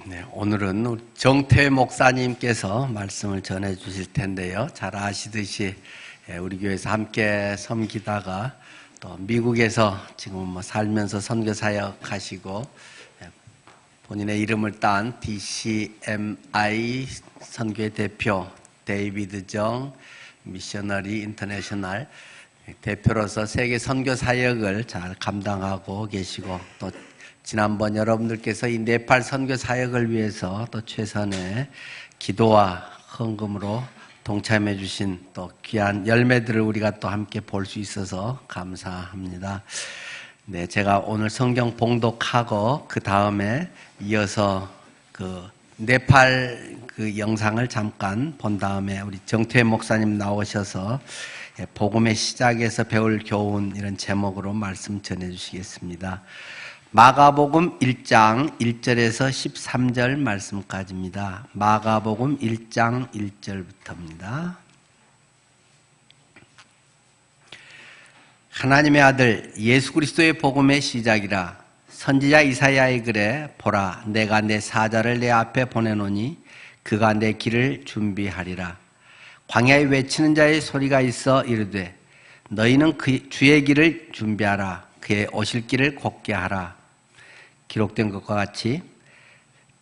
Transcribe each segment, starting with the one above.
네, 오늘은 우리 정태 목사님께서 말씀을 전해 주실 텐데요. 잘 아시듯이 우리 교회에서 함께 섬기다가 또 미국에서 지금 살면서 선교사역 하시고 본인의 이름을 딴 DCMI 선교회 대표 데이비드 정 미셔너리 인터내셔널 대표로서 세계 선교 사역을 잘 감당하고 계시고, 또 지난번 여러분들께서 이 네팔 선교 사역을 위해서 또 최선의 기도와 헌금으로 동참해 주신 또 귀한 열매들을 우리가 또 함께 볼 수 있어서 감사합니다. 네, 제가 오늘 성경 봉독하고 그 다음에 이어서 네팔 영상을 잠깐 본 다음에 우리 정태 목사님 나오셔서 복음의 시작에서 배울 교훈, 이런 제목으로 말씀 전해 주시겠습니다. 마가복음 1장 1절에서 13절 말씀까지입니다. 마가복음 1장 1절부터입니다. 하나님의 아들 예수 그리스도의 복음의 시작이라. 선지자 이사야의 글에 보라, 내가 내 사자를 내 앞에 보내노니 그가 내 길을 준비하리라. 광야에 외치는 자의 소리가 있어 이르되 너희는 주의 길을 준비하라. 그의 오실 길을 곧게 하라. 기록된 것과 같이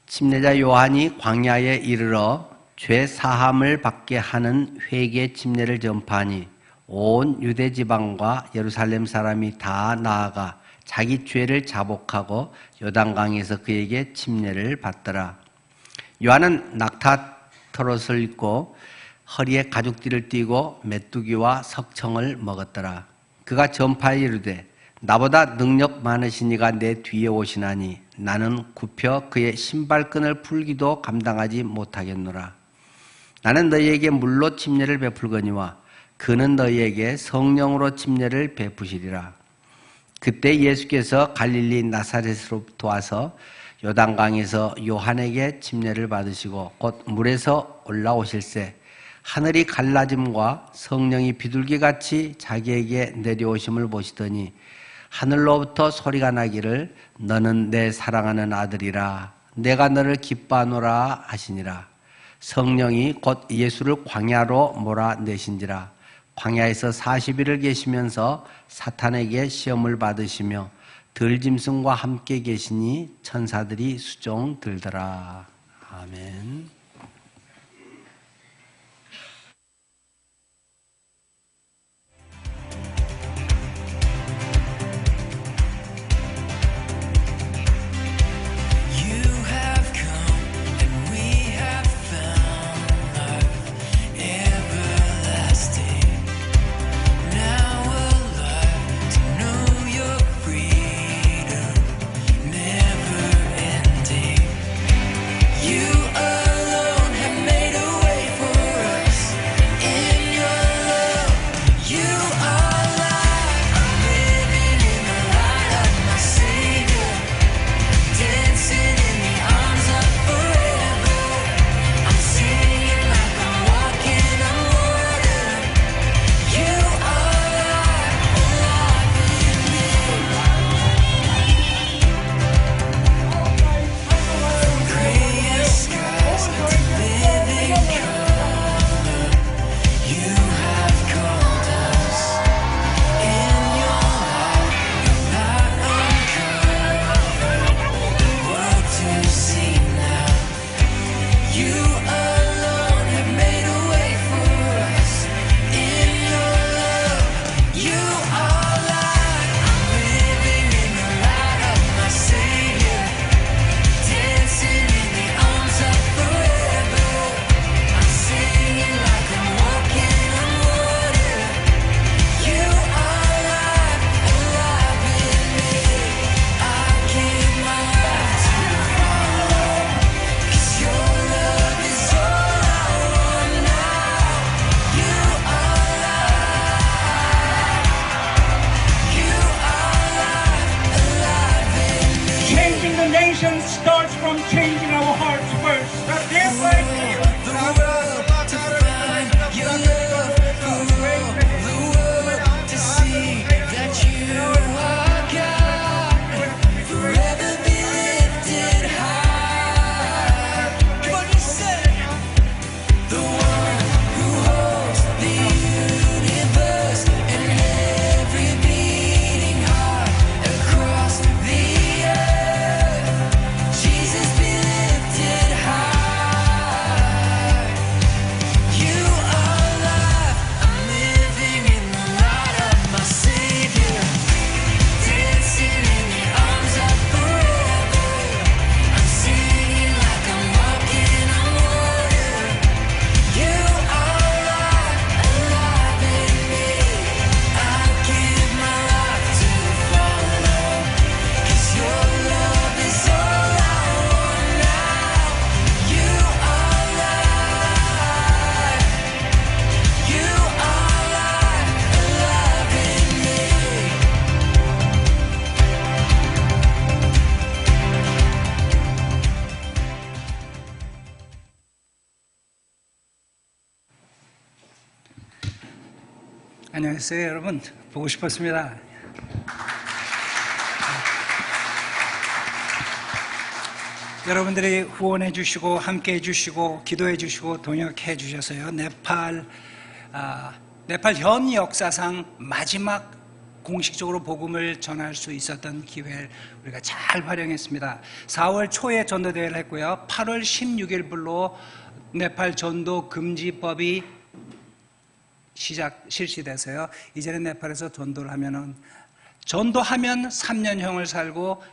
침례자 요한이 광야에 이르러 죄 사함을 받게 하는 회개 침례를 전파하니 온 유대 지방과 예루살렘 사람이 다 나아가 자기 죄를 자복하고 요단강에서 그에게 침례를 받더라. 요한은 낙타털옷을 입고 허리에 가죽띠를 띠고 메뚜기와 석청을 먹었더라. 그가 전파에 이르되 나보다 능력 많으신 이가 내 뒤에 오시나니 나는 굽혀 그의 신발끈을 풀기도 감당하지 못하겠노라. 나는 너희에게 물로 침례를 베풀거니와 그는 너희에게 성령으로 침례를 베푸시리라. 그때 예수께서 갈릴리 나사렛으로부터 와서 요단강에서 요한에게 침례를 받으시고 곧 물에서 올라오실새 하늘이 갈라짐과 성령이 비둘기같이 자기에게 내려오심을 보시더니 하늘로부터 소리가 나기를 너는 내 사랑하는 아들이라 내가 너를 기뻐하노라 하시니라. 성령이 곧 예수를 광야로 몰아내신지라. 광야에서 40일을 계시면서 사탄에게 시험을 받으시며 들짐승과 함께 계시니 천사들이 수종 들더라. 아멘. You alone. 안녕하세요, 여러분. 보고 싶었습니다. 여러분들이 후원해 주시고 함께 해 주시고 기도해 주시고 동역해 주셔서요. 네팔 현 역사상 마지막 공식적으로 복음을 전할 수 있었던 기회를 우리가 잘 활용했습니다. 4월 초에 전도대회를 했고요. 8월 16일부로 네팔 전도 금지법이 실시돼서요. 이제는 네팔에서 전도하면 3년형을 살고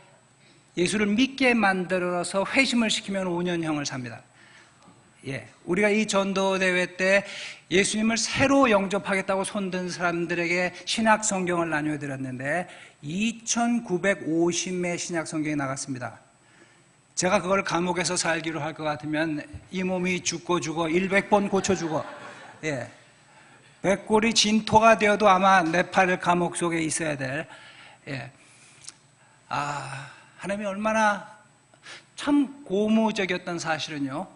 예수를 믿게 만들어서 회심을 시키면 5년형을 삽니다. 우리가 이 전도대회 때 예수님을 새로 영접하겠다고 손든 사람들에게 신약성경을 나누어드렸는데 2950매 신약성경이 나갔습니다. 제가 그걸 감옥에서 살기로 할 것 같으면 이 몸이 죽고 100번 고쳐주고 백골이 진토가 되어도 아마 네팔 감옥 속에 있어야 될 하나님이 얼마나 참 고무적이었던 사실은요,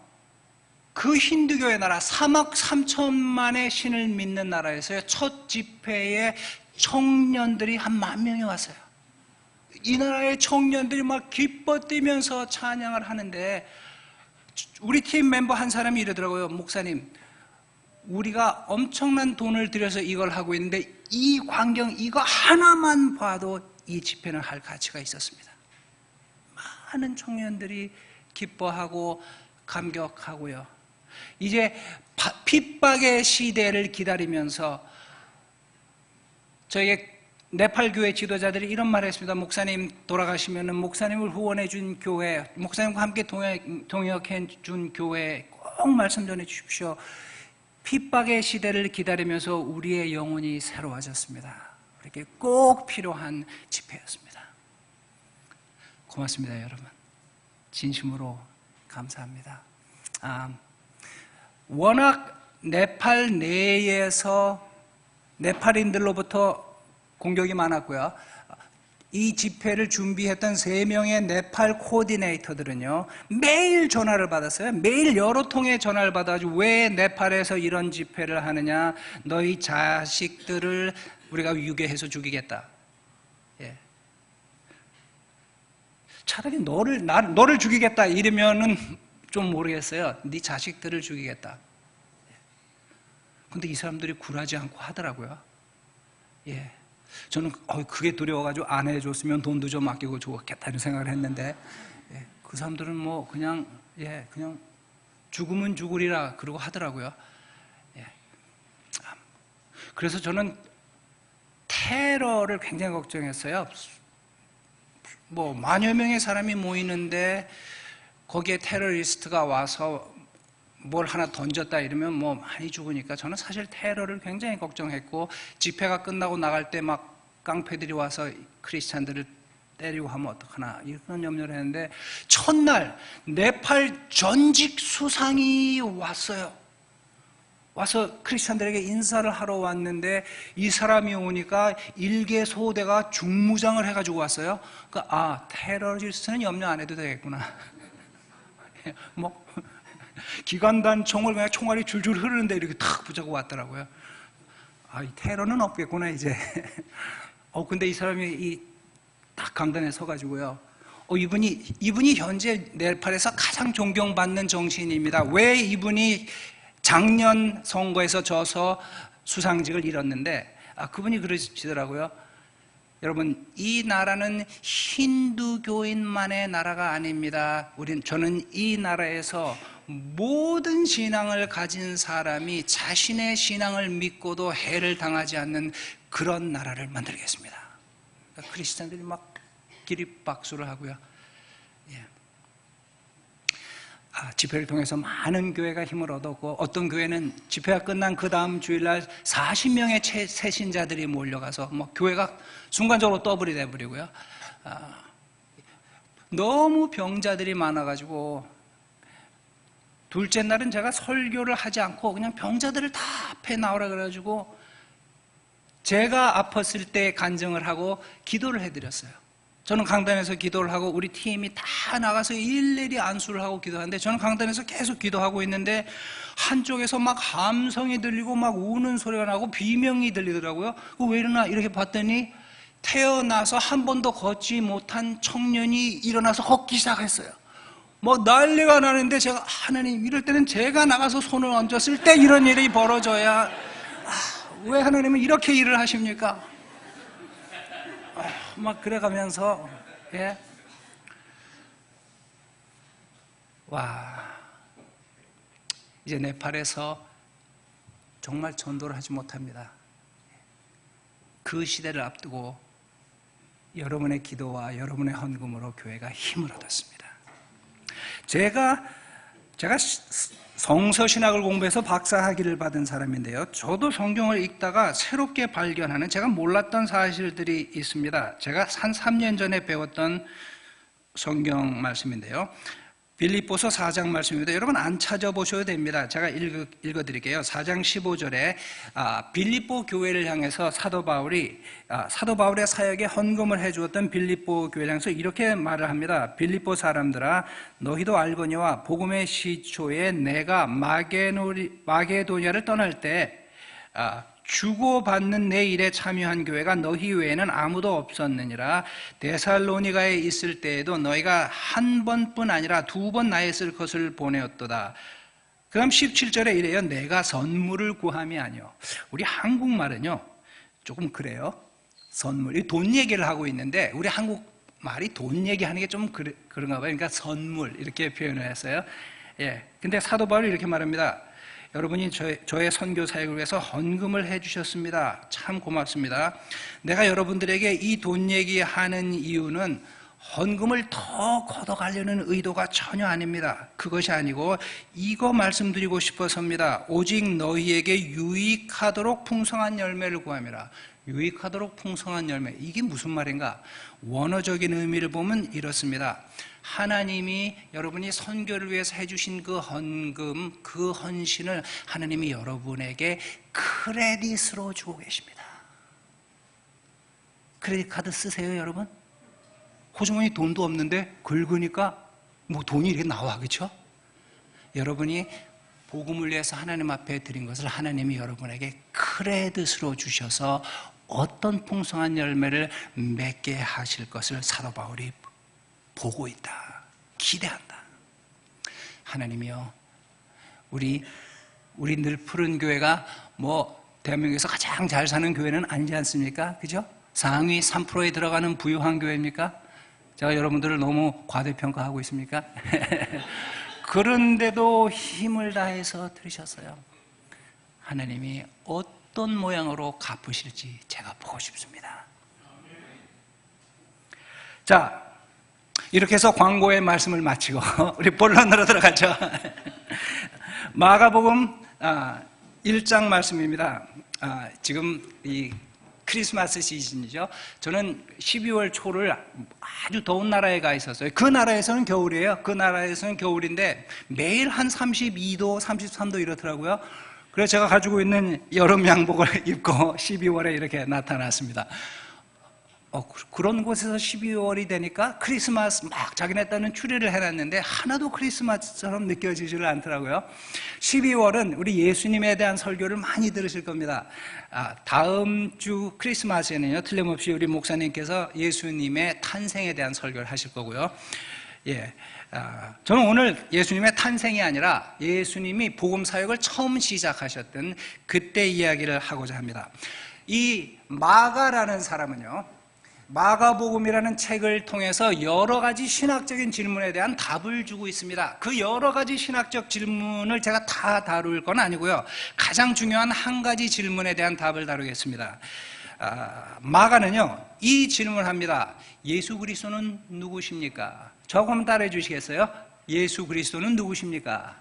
그 힌두교의 나라 3억 3천만의 신을 믿는 나라에서요, 첫 집회에 청년들이 한 10,000명이 왔어요. 이 나라의 청년들이 막 기뻐 뛰면서 찬양을 하는데 우리 팀 멤버 한 사람이 이러더라고요. 목사님, 우리가 엄청난 돈을 들여서 이걸 하고 있는데 이 광경 이거 하나만 봐도 이 집회는 할 가치가 있었습니다. 많은 청년들이 기뻐하고 감격하고요. 이제 핍박의 시대를 기다리면서 저희 네팔 교회 지도자들이 이런 말을 했습니다. 목사님 돌아가시면은 목사님을 후원해 준 교회, 목사님과 함께 동역해 준 교회 꼭 말씀 전해 주십시오. 핍박의 시대를 기다리면서 우리의 영혼이 새로워졌습니다. 이렇게 꼭 필요한 집회였습니다. 고맙습니다, 여러분. 진심으로 감사합니다. 워낙 네팔 내에서 네팔인들로부터 공격이 많았고요. 이 집회를 준비했던 3명의 네팔 코디네이터들은요, 매일 전화를 받았어요. 매일 여러 통의 전화를 받아가지고 왜 네팔에서 이런 집회를 하느냐, 너희 자식들을 우리가 유괴해서 죽이겠다. 차라리 너를 죽이겠다 이러면은 좀 모르겠어요. 네 자식들을 죽이겠다. 근데 이 사람들이 굴하지 않고 하더라고요. 저는 그게 두려워가지고 안 해줬으면 돈도 좀 아끼고 좋겠다 이런 생각을 했는데, 그 사람들은 뭐 그냥 죽으면 죽으리라 그러고 하더라고요. 그래서 저는 테러를 굉장히 걱정했어요. 뭐 만여 명의 사람이 모이는데 거기에 테러리스트가 와서 뭘 하나 던졌다 이러면 뭐 많이 죽으니까 저는 사실 테러를 굉장히 걱정했고, 집회가 끝나고 나갈 때 막 깡패들이 와서 크리스찬들을 때리고 하면 어떡하나 이런 염려를 했는데, 첫날 네팔 전직 수상이 왔어요. 와서 크리스찬들에게 인사를 하러 왔는데 이 사람이 오니까 일개 소대가 중무장을 해가지고 왔어요. 그러니까 테러리스트는 염려 안 해도 되겠구나. 뭐 기관단 총을 그냥 총알이 줄줄 흐르는데 이렇게 탁 붙잡고 왔더라고요. 이 테러는 없겠구나 이제. 근데 이 사람이 딱 강단에 서가지고요. 이분이 현재 네팔에서 가장 존경받는 정치인입니다. 왜 이분이 작년 선거에서 져서 수상직을 잃었는데, 그분이 그러시더라고요. 여러분, 이 나라는 힌두교인만의 나라가 아닙니다. 저는 이 나라에서 모든 신앙을 가진 사람이 자신의 신앙을 믿고도 해를 당하지 않는 그런 나라를 만들겠습니다. 그러니까 크리스찬들이 막 기립박수를 하고요. 집회를 통해서 많은 교회가 힘을 얻었고, 어떤 교회는 집회가 끝난 그 다음 주일날 40명의 새신자들이 몰려가서 뭐 교회가 순간적으로 더블이 돼버리고요. 너무 병자들이 많아가지고 둘째 날은 제가 설교를 하지 않고 그냥 병자들을 다 앞에 나오라 그래가지고 제가 아팠을 때 간증을 하고 기도를 해드렸어요. 저는 강단에서 기도를 하고 우리 팀이 다 나가서 일일이 안수를 하고 기도하는데 저는 강단에서 계속 기도하고 있는데 한쪽에서 막 함성이 들리고 막 우는 소리가 나고 비명이 들리더라고요. 왜 이러나 이렇게 봤더니 태어나서 한 번도 걷지 못한 청년이 일어나서 걷기 시작했어요. 뭐 난리가 나는데 제가 하나님 이럴 때는 제가 나가서 손을 얹었을 때 이런 일이 벌어져야 왜 하나님은 이렇게 일을 하십니까? 막 그래가면서 예. 와 이제 네팔에서 정말 전도를 하지 못합니다. 그 시대를 앞두고 여러분의 기도와 여러분의 헌금으로 교회가 힘을 얻었습니다. 제가 성서신학을 공부해서 박사학위를 받은 사람인데요. 저도 성경을 읽다가 새롭게 발견하는 제가 몰랐던 사실들이 있습니다. 제가 한 3년 전에 배웠던 성경 말씀인데요. 빌립보서 4장 말씀입니다. 여러분 안 찾아보셔도 됩니다. 제가 읽어드릴게요. 4장 15절에 빌립보 교회를 향해서 사도 바울의 사역에 헌금을 해주었던 빌립보 교회를 향해서 이렇게 말을 합니다. 빌립보 사람들아 너희도 알거니와 복음의 시초에 내가 마게도냐를 떠날 때 주고받는 내 일에 참여한 교회가 너희 외에는 아무도 없었느니라. 데살로니가에 있을 때에도 너희가 한 번뿐 아니라 2번 나에 쓸 것을 보내었도다. 그럼 17절에 이래요. 내가 선물을 구함이 아니요. 우리 한국말은요 조금 그래요. 선물, 이 돈 얘기를 하고 있는데 우리 한국말이 돈 얘기하는 게 좀 그런가 봐요. 그러니까 선물 이렇게 표현을 했어요. 예. 근데 사도 바울이 이렇게 말합니다. 여러분이 저의 선교 사역을 위해서 헌금을 해주셨습니다. 참 고맙습니다. 내가 여러분들에게 이 돈 얘기하는 이유는 헌금을 더 걷어가려는 의도가 전혀 아닙니다. 그것이 아니고 이거 말씀드리고 싶어서입니다. 오직 너희에게 유익하도록 풍성한 열매를 구함이라. 유익하도록 풍성한 열매, 이게 무슨 말인가? 원어적인 의미를 보면 이렇습니다. 하나님이 여러분이 선교를 위해서 해주신 그 헌금, 그 헌신을 하나님이 여러분에게 크레딧으로 주고 계십니다. 크레딧 카드 쓰세요, 여러분? 호주머니 돈도 없는데 긁으니까 뭐 돈이 이렇게 나와, 그렇죠? 여러분이 복음을 위해서 하나님 앞에 드린 것을 하나님이 여러분에게 크레딧으로 주셔서 어떤 풍성한 열매를 맺게 하실 것을 사도 바울이 보고 있다. 기대한다. 하나님이요, 우리 늘 푸른 교회가 뭐 대한민국에서 가장 잘 사는 교회는 아니지 않습니까? 그죠? 상위 3%에 들어가는 부유한 교회입니까? 제가 여러분들을 너무 과대평가하고 있습니까? 그런데도 힘을 다해서 들으셨어요. 하나님이 어떤 모양으로 갚으실지 제가 보고 싶습니다. 자, 이렇게 해서 광고의 말씀을 마치고 우리 본론으로 들어가죠. 마가복음 1장 말씀입니다. 지금 이 크리스마스 시즌이죠. 저는 12월 초를 아주 더운 나라에 가 있었어요. 그 나라에서는 겨울이에요. 그 나라에서는 겨울인데 매일 한 32도, 33도 이렇더라고요. 그래서 제가 가지고 있는 여름 양복을 입고 12월에 이렇게 나타났습니다. 그런 곳에서 12월이 되니까 크리스마스 막 자기네 딴은 추리를 해놨는데 하나도 크리스마스처럼 느껴지지를 않더라고요. 12월은 우리 예수님에 대한 설교를 많이 들으실 겁니다. 다음 주 크리스마스에는요, 틀림없이 우리 목사님께서 예수님의 탄생에 대한 설교를 하실 거고요. 예, 저는 오늘 예수님의 탄생이 아니라 예수님이 복음 사역을 처음 시작하셨던 그때 이야기를 하고자 합니다. 이 마가라는 사람은요, 마가복음이라는 책을 통해서 여러 가지 신학적인 질문에 대한 답을 주고 있습니다. 그 여러 가지 신학적 질문을 제가 다 다룰 건 아니고요. 가장 중요한 한 가지 질문에 대한 답을 다루겠습니다. 마가는요, 이 질문을 합니다. 예수 그리스도는 누구십니까? 저하고 한번 따라해 주시겠어요? 예수 그리스도는 누구십니까?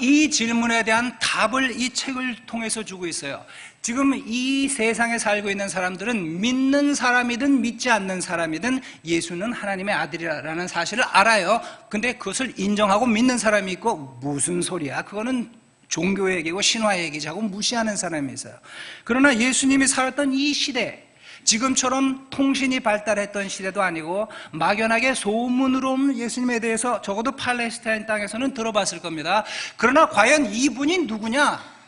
이 질문에 대한 답을 이 책을 통해서 주고 있어요. 지금 이 세상에 살고 있는 사람들은 믿는 사람이든 믿지 않는 사람이든 예수는 하나님의 아들이라는 사실을 알아요. 근데 그것을 인정하고 믿는 사람이 있고, 무슨 소리야, 그거는 종교 얘기고 신화 얘기지 하고 무시하는 사람이 있어요. 그러나 예수님이 살았던 이 시대, 지금처럼 통신이 발달했던 시대도 아니고 막연하게 소문으로 예수님에 대해서 적어도 팔레스타인 땅에서는 들어봤을 겁니다. 그러나 과연 이분이 누구냐?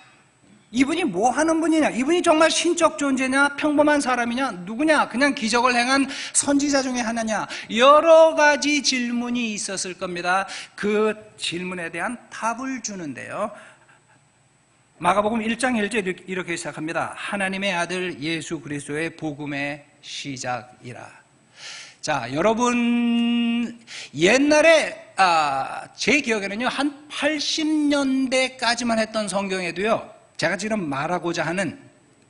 이분이 뭐 하는 분이냐? 이분이 정말 신적 존재냐? 평범한 사람이냐? 누구냐? 그냥 기적을 행한 선지자 중에 하나냐? 여러 가지 질문이 있었을 겁니다. 그 질문에 대한 답을 주는데요. 마가복음 1장 1절 이렇게 시작합니다. 하나님의 아들 예수 그리스도의 복음의 시작이라. 자, 여러분 옛날에 제 기억에는요 한 80년대까지만 했던 성경에도요 제가 지금 말하고자 하는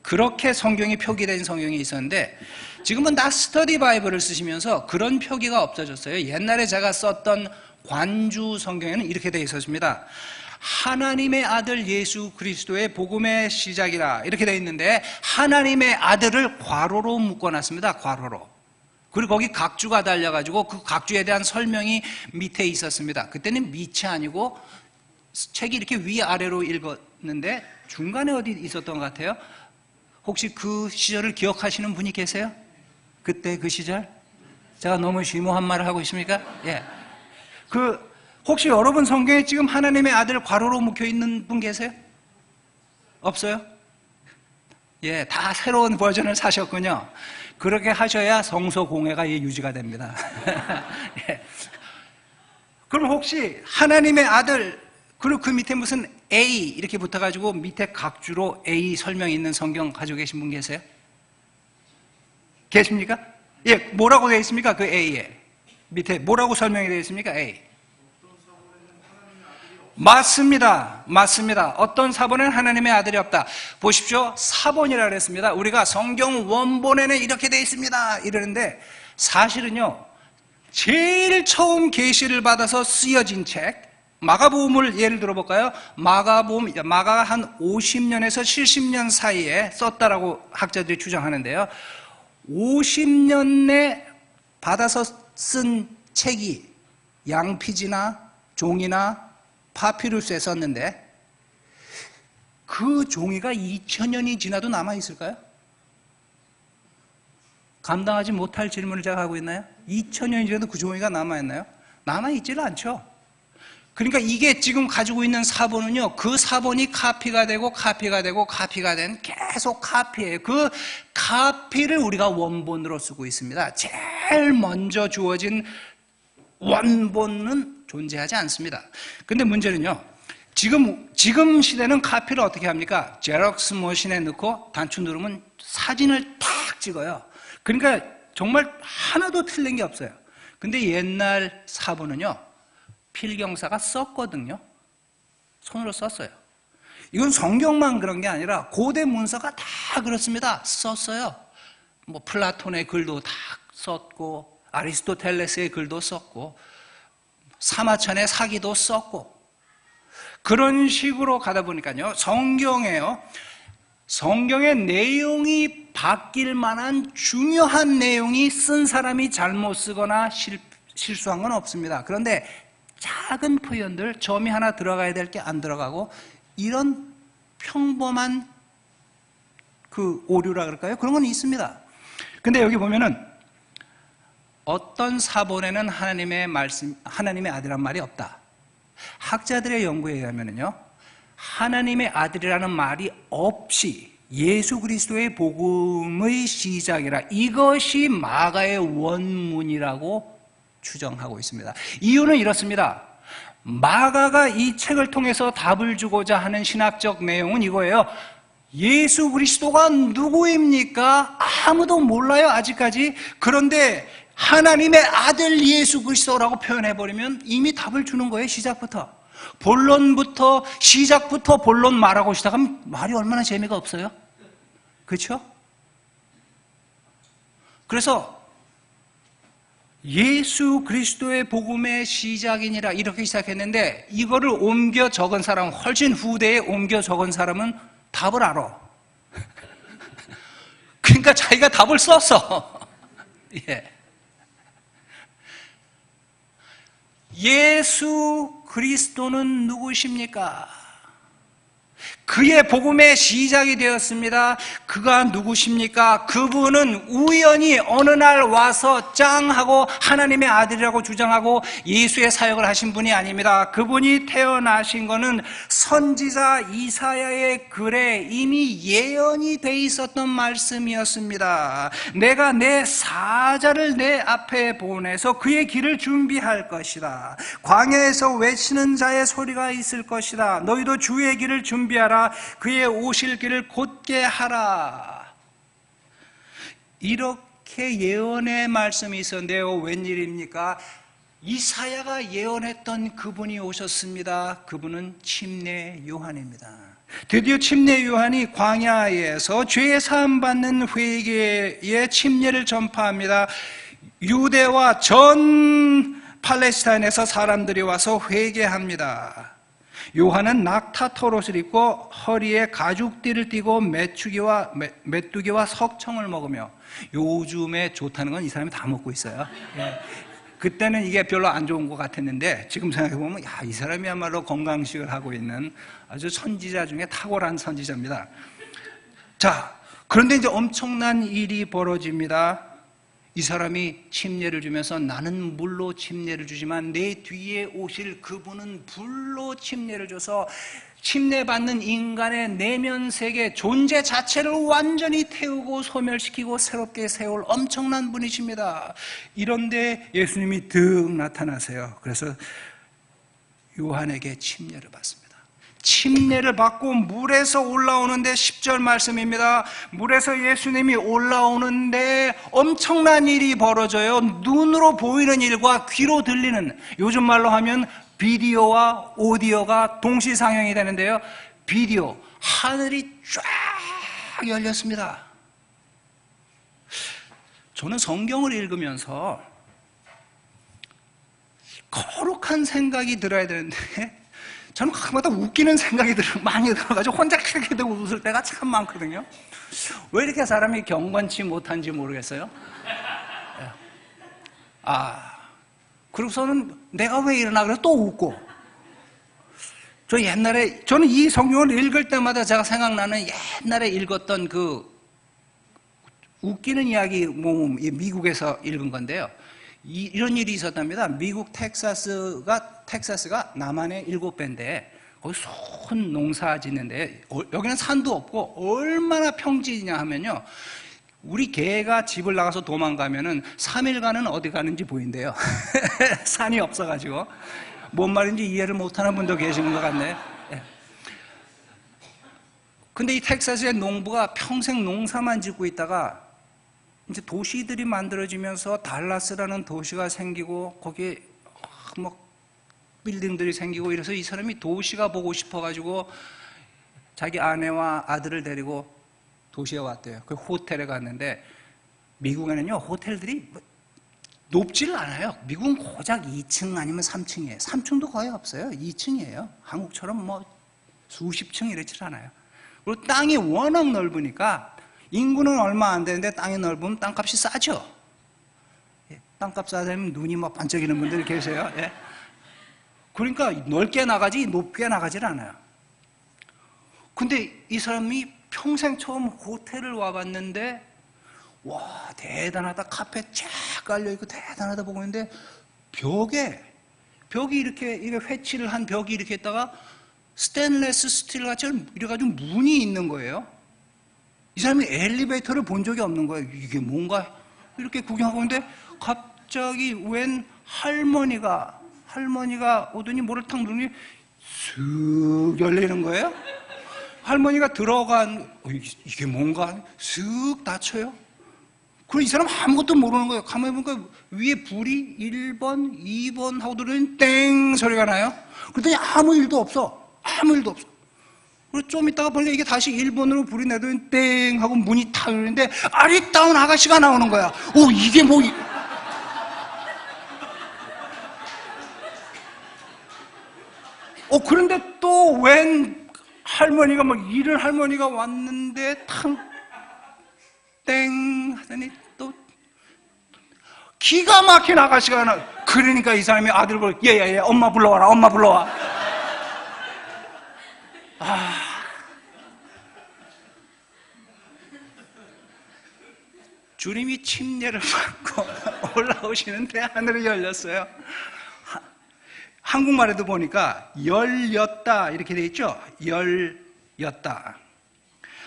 그렇게 성경이 표기된 성경이 있었는데 지금은 다 스터디 바이블을 쓰시면서 그런 표기가 없어졌어요. 옛날에 제가 썼던 관주 성경에는 이렇게 되어 있었습니다. 하나님의 아들 예수 그리스도의 복음의 시작이라 이렇게 되어 있는데 하나님의 아들을 괄호로 묶어놨습니다. 괄호로. 그리고 거기 각주가 달려가지고 그 각주에 대한 설명이 밑에 있었습니다. 그때는 밑이 아니고 책이 이렇게 위아래로 읽었는데 중간에 어디 있었던 것 같아요? 혹시 그 시절을 기억하시는 분이 계세요? 그때 그 시절? 제가 너무 심오한 말을 하고 있습니까? 예. 혹시 여러분 성경에 지금 하나님의 아들 괄호로 묶여 있는 분 계세요? 없어요? 예, 다 새로운 버전을 사셨군요. 그렇게 하셔야 성서 공회가 유지가 됩니다. 예. 그럼 혹시 하나님의 아들 그리고 그 밑에 무슨 A 이렇게 붙어가지고 밑에 각주로 A 설명이 있는 성경 가지고 계신 분 계세요? 계십니까? 예, 뭐라고 되어 있습니까? 그 A에 밑에 뭐라고 설명이 되어 있습니까? A. 맞습니다. 맞습니다. 어떤 사본에는 하나님의 아들이 없다. 보십시오. 사본이라 그랬습니다. 우리가 성경 원본에는 이렇게 되어 있습니다. 이러는데 사실은요. 제일 처음 계시를 받아서 쓰여진 책 마가복음을 예를 들어볼까요? 마가가 한 50년에서 70년 사이에 썼다라고 학자들이 주장하는데요. 50년 내 받아서 쓴 책이 양피지나 종이나 파피루스에 썼는데 그 종이가 2000년이 지나도 남아있을까요? 감당하지 못할 질문을 제가 하고 있나요? 2000년이 지나도 그 종이가 남아있나요? 남아있지를 않죠. 그러니까 이게 지금 가지고 있는 사본은요, 그 사본이 카피가 되고 카피가 되고 카피가 된 계속 카피예요. 그 카피를 우리가 원본으로 쓰고 있습니다. 제일 먼저 주어진 원본은 존재하지 않습니다. 근데 문제는요, 지금 시대는 카피를 어떻게 합니까? 제럭스 머신에 넣고 단추 누르면 사진을 탁 찍어요. 그러니까 정말 하나도 틀린 게 없어요. 근데 옛날 사본은요, 필경사가 썼거든요. 손으로 썼어요. 이건 성경만 그런 게 아니라 고대 문서가 다 그렇습니다. 썼어요. 뭐 플라톤의 글도 다 썼고 아리스토텔레스의 글도 썼고 사마천의 사기도 썼고 그런 식으로 가다 보니까요. 성경의 내용이 바뀔 만한 중요한 내용이 쓴 사람이 잘못 쓰거나 실수한 건 없습니다. 그런데 작은 표현들, 점이 하나 들어가야 될 게 안 들어가고 이런 평범한 그 오류라 그럴까요? 그런 건 있습니다. 근데 여기 보면은 어떤 사본에는 하나님의 아들이란 말이 없다. 학자들의 연구에 의하면요, 하나님의 아들이라는 말이 없이 예수 그리스도의 복음의 시작이라 이것이 마가의 원문이라고 추정하고 있습니다. 이유는 이렇습니다. 마가가 이 책을 통해서 답을 주고자 하는 신학적 내용은 이거예요. 예수 그리스도가 누구입니까? 아무도 몰라요, 아직까지. 그런데 하나님의 아들 예수 그리스도라고 표현해버리면 이미 답을 주는 거예요, 시작부터. 시작부터 본론 말하고 시작하면 말이 얼마나 재미가 없어요? 그렇죠? 그래서 예수 그리스도의 복음의 시작이니라 이렇게 시작했는데 이거를 옮겨 적은 사람, 훨씬 후대에 옮겨 적은 사람은 답을 알아. 그러니까 자기가 답을 썼어. 예. 예수 그리스도는 누구십니까? 그의 복음의 시작이 되었습니다. 그가 누구십니까? 그분은 우연히 어느 날 와서 짱 하고 하나님의 아들이라고 주장하고 예수의 사역을 하신 분이 아닙니다. 그분이 태어나신 것은 선지자 이사야의 글에 이미 예언이 돼 있었던 말씀이었습니다. 내가 내 사자를 내 앞에 보내서 그의 길을 준비할 것이다. 광야에서 외치는 자의 소리가 있을 것이다. 너희도 주의 길을 준비하라. 그의 오실 길을 곧게 하라. 이렇게 예언의 말씀이 있었는데요. 웬일입니까? 이사야가 예언했던 그분이 오셨습니다. 그분은 침례 요한입니다. 드디어 침례 요한이 광야에서 죄 사함 받는 회개의 침례를 전파합니다. 유대와 전 팔레스타인에서 사람들이 와서 회개합니다. 요한은 낙타토롯을 입고 허리에 가죽띠를 띠고 메뚜기와 석청을 먹으며, 요즘에 좋다는 건 이 사람이 다 먹고 있어요. 예. 그때는 이게 별로 안 좋은 것 같았는데 지금 생각해보면 이 사람이야말로 건강식을 하고 있는 아주 선지자 중에 탁월한 선지자입니다. 자, 그런데 이제 엄청난 일이 벌어집니다. 이 사람이 침례를 주면서 나는 물로 침례를 주지만 내 뒤에 오실 그분은 불로 침례를 줘서 침례받는 인간의 내면 세계 존재 자체를 완전히 태우고 소멸시키고 새롭게 세울 엄청난 분이십니다. 이런데 예수님이 득 나타나세요. 그래서 요한에게 침례를 받습니다. 침례를 받고 물에서 올라오는데 10절 말씀입니다. 물에서 예수님이 올라오는데 엄청난 일이 벌어져요. 눈으로 보이는 일과 귀로 들리는, 요즘 말로 하면 비디오와 오디오가 동시상영이 되는데요. 비디오, 하늘이 쫙 열렸습니다. 저는 성경을 읽으면서 거룩한 생각이 들어야 되는데 저는 가끔마다 웃기는 생각이 많이 들어가지고 혼자 크게 되고 웃을 때가 참 많거든요. 왜 이렇게 사람이 경건치 못한지 모르겠어요. 그러고서는 내가 왜 이러나 그래서 또 웃고. 저는 이 성경을 읽을 때마다 제가 생각나는 옛날에 읽었던 그 웃기는 이야기 모음, 미국에서 읽은 건데요. 이런 일이 있었답니다. 미국 텍사스가 남한의 7배인데 거기 손 농사 짓는데 여기는 산도 없고 얼마나 평지냐 하면요, 우리 개가 집을 나가서 도망가면은 3일간은 어디 가는지 보인대요. 산이 없어가지고. 뭔 말인지 이해를 못하는 분도 계시는 것 같네. 근데 이 텍사스의 농부가 평생 농사만 짓고 있다가 이제 도시들이 만들어지면서 달라스라는 도시가 생기고 거기에 뭐 빌딩들이 생기고 이래서 이 사람이 도시가 보고 싶어가지고 자기 아내와 아들을 데리고 도시에 왔대요. 그 호텔에 갔는데 미국에는요 호텔들이 높지를 않아요. 미국은 고작 2층 아니면 3층이에요. 3층도 거의 없어요. 2층이에요. 한국처럼 뭐 수십 층 이렇지 않아요. 그리고 땅이 워낙 넓으니까 인구는 얼마 안 되는데 땅이 넓으면 땅값이 싸죠. 땅값 싸다면 눈이 막 반짝이는 분들이 계세요. 그러니까 넓게 나가지 높게 나가질 않아요. 근데 이 사람이 평생 처음 호텔을 와봤는데 와 대단하다, 카펫 쫙 깔려있고 대단하다 보고 있는데 벽이 이렇게 회치를 한 벽이 이렇게 있다가 스테인레스 스틸 같이 이래가지고 문이 있는 거예요. 이 사람이 엘리베이터를 본 적이 없는 거예요. 이게 뭔가 이렇게 구경하고 있는데 갑자기 웬 할머니가 오더니 뭐를 탁 누르니 쓱 열리는 거예요. 할머니가 들어간 이게 뭔가 쓱 닫혀요. 그리고 이 사람 아무것도 모르는 거예요. 가만히 보니까 위에 불이 1번, 2번 하고 들으니 땡 소리가 나요. 그랬더니 아무 일도 없어. 그리고 좀 있다가 보니까 이게 다시 1번으로 불이 내더니 땡 하고 문이 탁 열리는데 아리따운 아가씨가 나오는 거야. 이게 뭐. 그런데 또 웬 할머니가 할머니가 왔는데 땡 하더니 또 기가 막힌 아가씨가 나. 그러니까 이 사람이 아들 보고 얘 엄마 불러와라. 주님이 침례를 받고 올라오시는데 하늘이 열렸어요. 한국말에도 보니까 열렸다 이렇게 돼 있죠. 열렸다.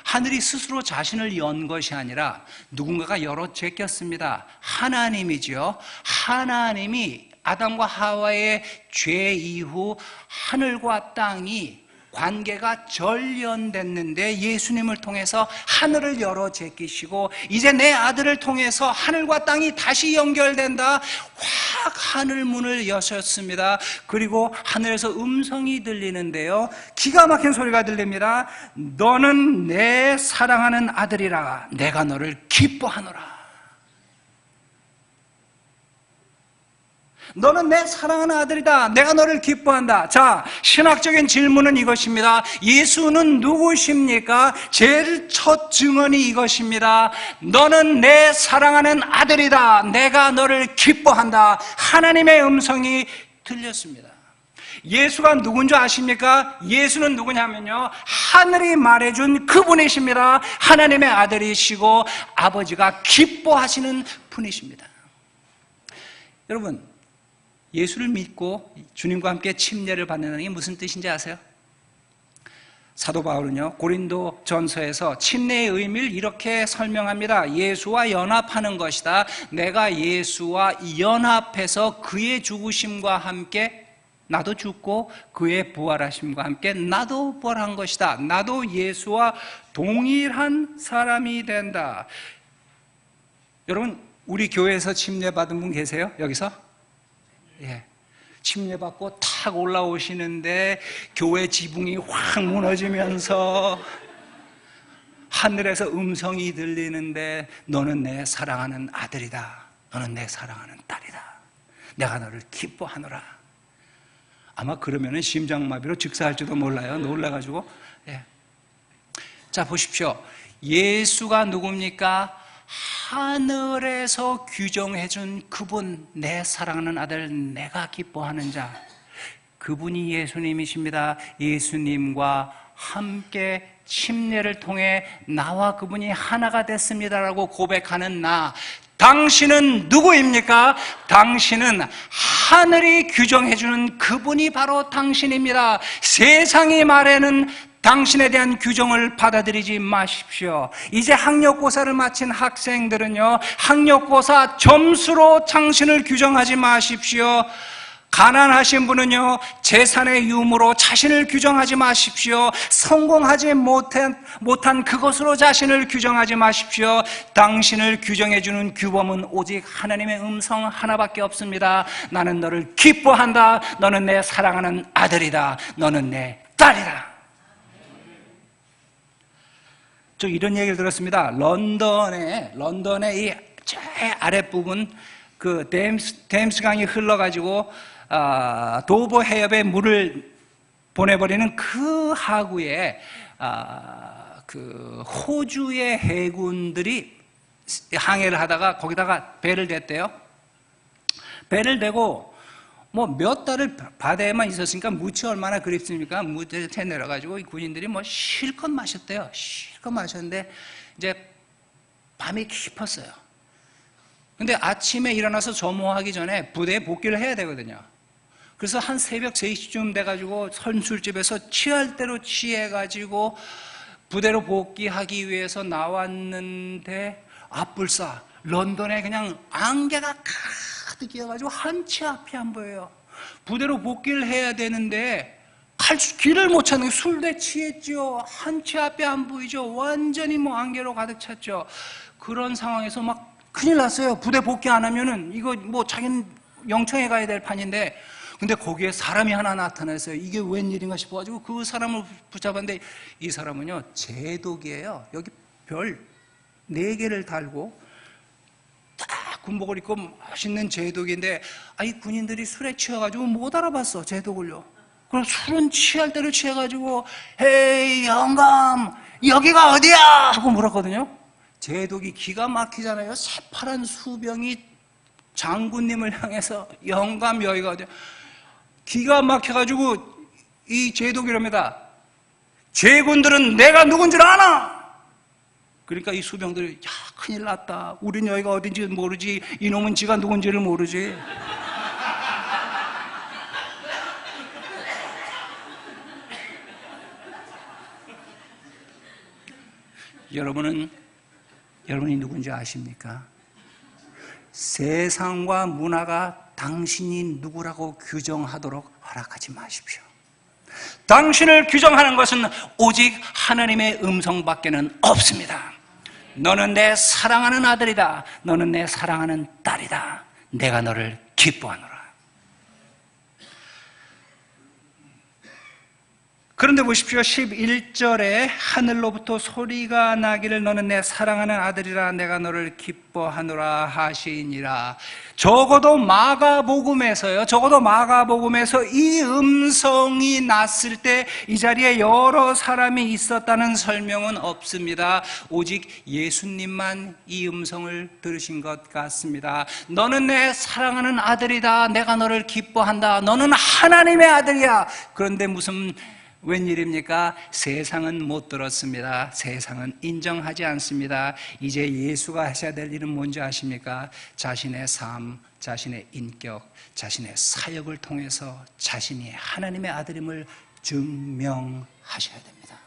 하늘이 스스로 자신을 연 것이 아니라 누군가가 열어 제꼈습니다. 하나님이죠. 하나님이 아담과 하와의 죄 이후 하늘과 땅이 관계가 절연됐는데 예수님을 통해서 하늘을 열어 제끼시고 이제 내 아들을 통해서 하늘과 땅이 다시 연결된다. 확 하늘 문을 여셨습니다. 그리고 하늘에서 음성이 들리는데요. 기가 막힌 소리가 들립니다. 너는 내 사랑하는 아들이라. 내가 너를 기뻐하노라. 너는 내 사랑하는 아들이다. 내가 너를 기뻐한다. 자, 신학적인 질문은 이것입니다. 예수는 누구십니까? 제일 첫 증언이 이것입니다. 너는 내 사랑하는 아들이다. 내가 너를 기뻐한다. 하나님의 음성이 들렸습니다. 예수가 누군지 아십니까? 예수는 누구냐면요, 하늘이 말해준 그분이십니다. 하나님의 아들이시고 아버지가 기뻐하시는 분이십니다. 여러분, 예수를 믿고 주님과 함께 침례를 받는다는 게 무슨 뜻인지 아세요? 사도 바울은요, 고린도 전서에서 침례의 의미를 이렇게 설명합니다. 예수와 연합하는 것이다. 내가 예수와 연합해서 그의 죽으심과 함께 나도 죽고 그의 부활하심과 함께 나도 부활한 것이다. 나도 예수와 동일한 사람이 된다. 여러분, 우리 교회에서 침례 받은 분 계세요? 여기서? 예, 침례받고 탁 올라오시는데 교회 지붕이 확 무너지면서 하늘에서 음성이 들리는데 너는 내 사랑하는 아들이다. 너는 내 사랑하는 딸이다. 내가 너를 기뻐하노라. 아마 그러면은 심장마비로 즉사할지도 몰라요. 놀라가지고. 예. 자, 보십시오. 예수가 누굽니까? 하늘에서 규정해준 그분, 내 사랑하는 아들, 내가 기뻐하는 자, 그분이 예수님이십니다. 예수님과 함께 침례를 통해 나와 그분이 하나가 됐습니다라고 고백하는 나, 당신은 누구입니까? 당신은 하늘이 규정해주는 그분이 바로 당신입니다. 세상이 말하는 당신에 대한 규정을 받아들이지 마십시오. 이제 학력고사를 마친 학생들은요, 학력고사 점수로 당신을 규정하지 마십시오. 가난하신 분은요, 재산의 유무로 자신을 규정하지 마십시오. 성공하지 못한 그것으로 자신을 규정하지 마십시오. 당신을 규정해주는 규범은 오직 하나님의 음성 하나밖에 없습니다. 나는 너를 기뻐한다. 너는 내 사랑하는 아들이다. 너는 내 딸이다. 저 이런 얘기를 들었습니다. 런던의 이 제일 아랫부분 그 댐스 강이 흘러가지고 도버 해협에 물을 보내버리는 그 하구에 그 호주의 해군들이 항해를 하다가 거기다가 배를 댔대요. 배를 대고 뭐 몇 달을 바다에만 있었으니까 무치 얼마나 그립습니까? 무치에 내려가지고 이 군인들이 뭐 실컷 마셨대요. 실컷 마셨는데 이제 밤이 깊었어요. 근데 아침에 일어나서 점호하기 전에 부대에 복귀를 해야 되거든요. 그래서 한 새벽 3시쯤 돼가지고 선술집에서 취할 대로 취해가지고 부대로 복귀하기 위해서 나왔는데 앞불싸 런던에 그냥 안개가 가득 끼어가지고 한치 앞이 안 보여요. 부대로 복귀를 해야 되는데 길을 못 찾는 게 술대 취했죠. 한치 앞이 안 보이죠. 완전히 뭐 안개로 가득 찼죠. 그런 상황에서 막 큰일 났어요. 부대 복귀 안 하면은 이거 뭐 자기는 영청에 가야 될 판인데, 근데 거기에 사람이 하나 나타났어요. 이게 웬일인가 싶어가지고 그 사람을 붙잡았는데 이 사람은요 제독이에요. 여기 별 4개를 달고 딱 군복을 입고 멋있는 제독인데, 이 군인들이 술에 취해가지고 못 알아봤어 제독을요. 그럼 술은 취할 대로 취해가지고 헤이 영감 여기가 어디야 하고 물었거든요. 제독이 기가 막히잖아요. 새파란 수병이 장군님을 향해서 영감 여기가 어디야. 기가 막혀가지고 이 제독이랍니다. 제군들은 내가 누군 줄 아나? 그러니까 이 수병들이 야 큰일 났다. 우린 여기가 어딘지 모르지. 이놈은 지가 누군지를 모르지. 여러분이 누군지 아십니까? 세상과 문화가 당신이 누구라고 규정하도록 허락하지 마십시오. 당신을 규정하는 것은 오직 하나님의 음성밖에는 없습니다. 너는 내 사랑하는 아들이다. 너는 내 사랑하는 딸이다. 내가 너를 기뻐하노라. 그런데 보십시오. 11절에 하늘로부터 소리가 나기를 너는 내 사랑하는 아들이라 내가 너를 기뻐하노라 하시니라. 적어도 마가복음에서 이 음성이 났을 때 이 자리에 여러 사람이 있었다는 설명은 없습니다. 오직 예수님만 이 음성을 들으신 것 같습니다. 너는 내 사랑하는 아들이다. 내가 너를 기뻐한다. 너는 하나님의 아들이야. 그런데 무슨 웬일입니까? 세상은 못 들었습니다. 세상은 인정하지 않습니다. 이제 예수가 하셔야 될 일은 뭔지 아십니까? 자신의 삶, 자신의 인격, 자신의 사역을 통해서 자신이 하나님의 아들임을 증명하셔야 됩니다.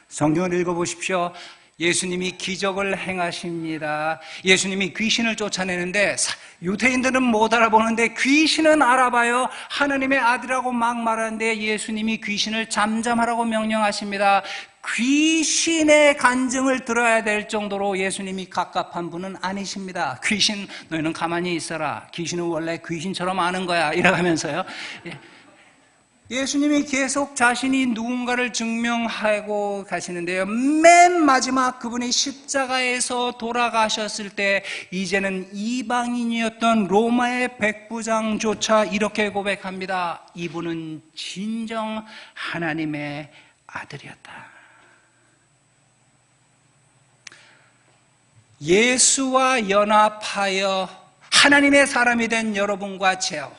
성경을 읽어보십시오. 예수님이 기적을 행하십니다. 예수님이 귀신을 쫓아내는데 유대인들은 못 알아보는데 귀신은 알아봐요. 하나님의 아들이라고 막 말하는데 예수님이 귀신을 잠잠하라고 명령하십니다. 귀신의 간증을 들어야 될 정도로 예수님이 갑갑한 분은 아니십니다. 귀신, 너희는 가만히 있어라. 귀신은 원래 귀신처럼 아는 거야. 이러면서요. 예수님이 계속 자신이 누군가를 증명하고 가시는데요. 맨 마지막 그분이 십자가에서 돌아가셨을 때 이제는 이방인이었던 로마의 백부장조차 이렇게 고백합니다. 이분은 진정 하나님의 아들이었다. 예수와 연합하여 하나님의 사람이 된 여러분과 저요,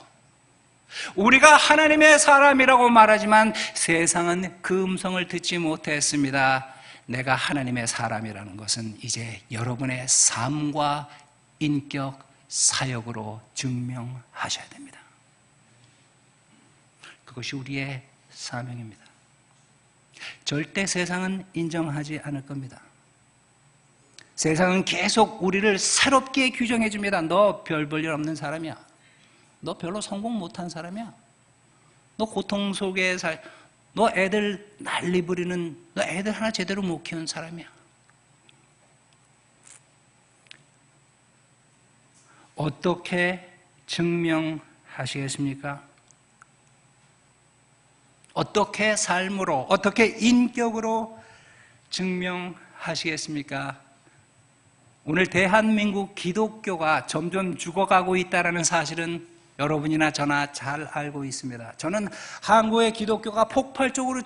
우리가 하나님의 사람이라고 말하지만 세상은 그 음성을 듣지 못했습니다. 내가 하나님의 사람이라는 것은 이제 여러분의 삶과 인격, 사역으로 증명하셔야 됩니다. 그것이 우리의 사명입니다. 절대 세상은 인정하지 않을 겁니다. 세상은 계속 우리를 새롭게 규정해 줍니다. 너 별 볼 일 없는 사람이야. 너 별로 성공 못한 사람이야. 너 고통 속에 너 애들 난리 부리는, 너 애들 하나 제대로 못 키운 사람이야. 어떻게 증명하시겠습니까? 어떻게 삶으로, 어떻게 인격으로 증명하시겠습니까? 오늘 대한민국 기독교가 점점 죽어가고 있다는 사실은 여러분이나 저나 잘 알고 있습니다. 저는 한국의 기독교가 폭발적으로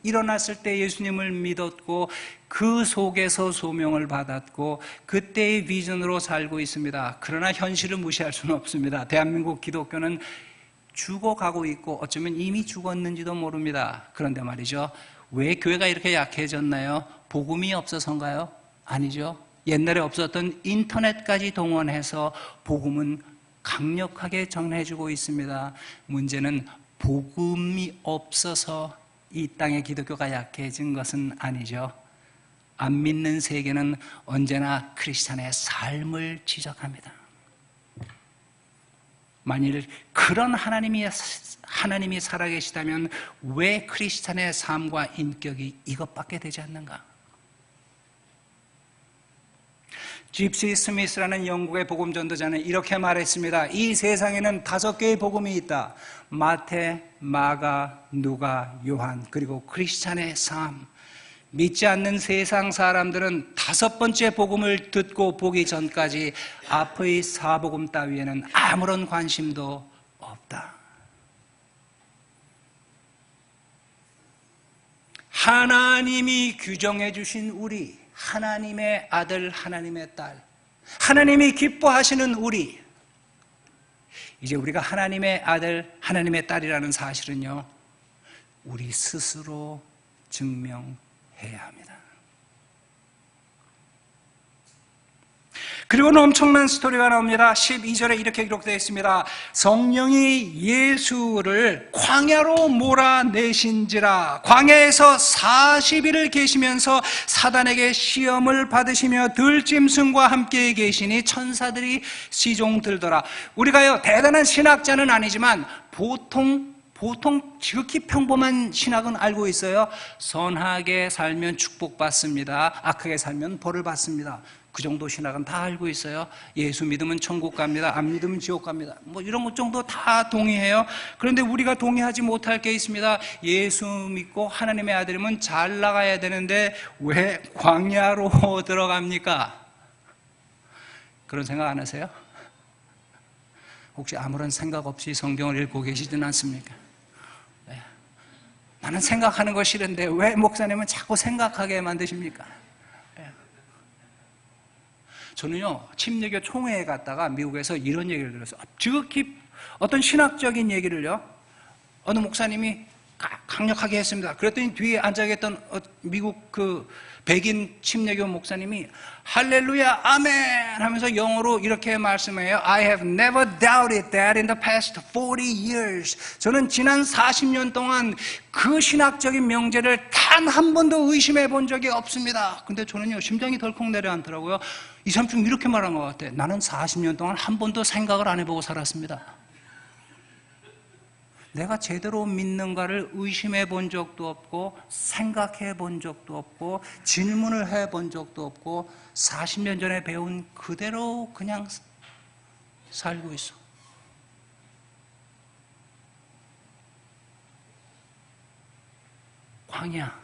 일어났을 때 예수님을 믿었고 그 속에서 소명을 받았고 그때의 비전으로 살고 있습니다. 그러나 현실을 무시할 수는 없습니다. 대한민국 기독교는 죽어가고 있고 어쩌면 이미 죽었는지도 모릅니다. 그런데 말이죠, 왜 교회가 이렇게 약해졌나요? 복음이 없어서인가요? 아니죠. 옛날에 없었던 인터넷까지 동원해서 복음은 강력하게 전해주고 있습니다. 문제는 복음이 없어서 이 땅의 기독교가 약해진 것은 아니죠. 안 믿는 세계는 언제나 크리스찬의 삶을 지적합니다. 만일 그런 하나님이 살아계시다면 왜 크리스찬의 삶과 인격이 이것밖에 되지 않는가? 집시 스미스라는 영국의 복음 전도자는 이렇게 말했습니다. 이 세상에는 5개의 복음이 있다. 마태, 마가, 누가, 요한, 그리고 크리스찬의 삶. 믿지 않는 세상 사람들은 5번째 복음을 듣고 보기 전까지 앞의 4복음 따위에는 아무런 관심도 없다. 하나님이 규정해 주신 우리, 하나님의 아들, 하나님의 딸, 하나님이 기뻐하시는 우리, 이제 우리가 하나님의 아들, 하나님의 딸이라는 사실은요, 우리 스스로 증명해야 합니다. 그리고는 엄청난 스토리가 나옵니다. 12절에 이렇게 기록되어 있습니다. 성령이 예수를 광야로 몰아내신지라. 광야에서 40일을 계시면서 사단에게 시험을 받으시며 들짐승과 함께 계시니 천사들이 시종 들더라. 우리가요, 대단한 신학자는 아니지만 보통 지극히 평범한 신학은 알고 있어요. 선하게 살면 축복받습니다. 악하게 살면 벌을 받습니다. 그 정도 신학은 다 알고 있어요. 예수 믿으면 천국 갑니다. 안 믿으면 지옥 갑니다. 뭐 이런 것 정도 다 동의해요. 그런데 우리가 동의하지 못할 게 있습니다. 예수 믿고 하나님의 아들이면 잘 나가야 되는데 왜 광야로 들어갑니까? 그런 생각 안 하세요? 혹시 아무런 생각 없이 성경을 읽고 계시진 않습니까? 나는 생각하는 거 싫은데 왜 목사님은 자꾸 생각하게 만드십니까? 저는요, 침례교 총회에 갔다가 미국에서 이런 얘기를 들었어요. 지극히 어떤 신학적인 얘기를요, 어느 목사님이 강력하게 했습니다. 그랬더니 뒤에 앉아 계셨던 미국 그 백인 침례교 목사님이 할렐루야 아멘 하면서 영어로 이렇게 말씀해요. I have never doubted that in the past 40 years. 저는 지난 40년 동안 그 신학적인 명제를 단 한 번도 의심해 본 적이 없습니다. 근데 저는요, 심장이 덜컥 내려앉더라고요. 이 사람 좀 이렇게 말한 것 같아. 나는 40년 동안 한 번도 생각을 안 해보고 살았습니다. 내가 제대로 믿는가를 의심해 본 적도 없고 생각해 본 적도 없고 질문을 해 본 적도 없고 40년 전에 배운 그대로 그냥 살고 있어. 광야.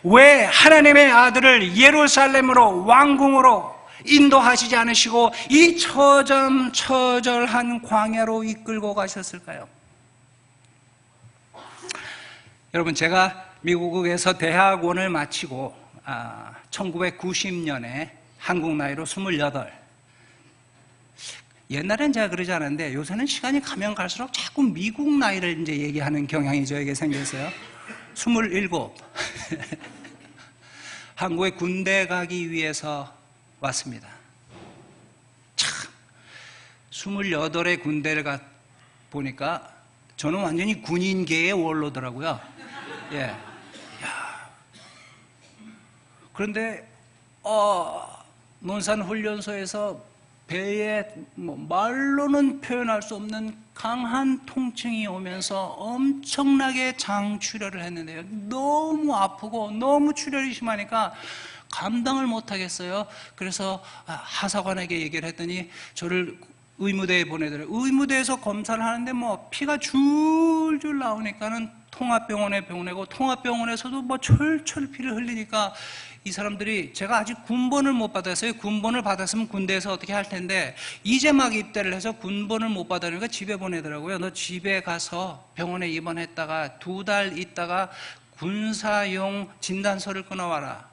왜 하나님의 아들을 예루살렘으로 왕궁으로 인도하시지 않으시고 이 처절한 광야로 이끌고 가셨을까요? 여러분, 제가 미국에서 대학원을 마치고 1990년에 한국 나이로 28. 옛날엔 제가 그러지 않았는데 요새는 시간이 가면 갈수록 자꾸 미국 나이를 이제 얘기하는 경향이 저에게 생겼어요. 27. 한국에 군대 가기 위해서 왔습니다. 참, 28의 군대를 보니까 저는 완전히 군인계의 원로더라고요. 예. 야. 그런데 논산훈련소에서 배에 말로는 표현할 수 없는 강한 통증이 오면서 엄청나게 장출혈을 했는데요. 너무 아프고 너무 출혈이 심하니까 감당을 못하겠어요. 그래서 하사관에게 얘기를 했더니 저를 의무대에 보내더래요. 의무대에서 검사를 하는데 피가 줄줄 나오니까는 통합병원에 보내고 통합병원에서도 철철 피를 흘리니까 이 사람들이, 제가 아직 군번을 못 받았어요. 군번을 받았으면 군대에서 어떻게 할 텐데 이제 막 입대를 해서 군번을 못 받으니까 집에 보내더라고요. 너 집에 가서 병원에 입원했다가 2달 있다가 군사용 진단서를 끊어와라.